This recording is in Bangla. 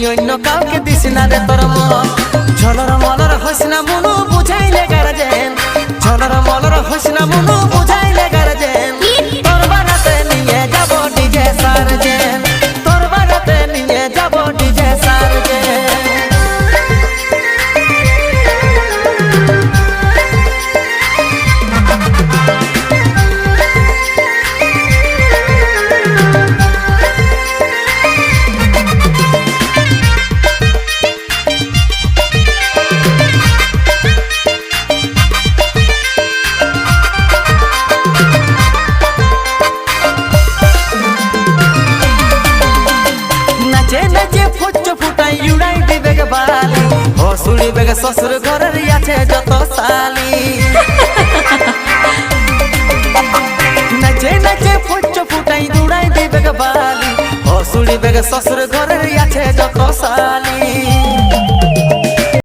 অন্য কাউকে দিস না রে তোর মন ঝলর মলর হইস না মনু বুঝাইলে গার্জেন ঝলর মলর হইস না মনু বুঝাইলে গার্জেন তোর বাড়াতে নিয়ে যাব ডিজে সার্জেন তোর বাড়াতে নিয়ে যাব ডিজে সার্জেন হসুড়ি বেগে শ্বশুর ঘরের আছে যত সালি নাচে নাচে ফুচ ফুটাই দৌড়াই দিবে বালি হসুড়ি বেগে শ্বশুর ঘরের আছে যত সালি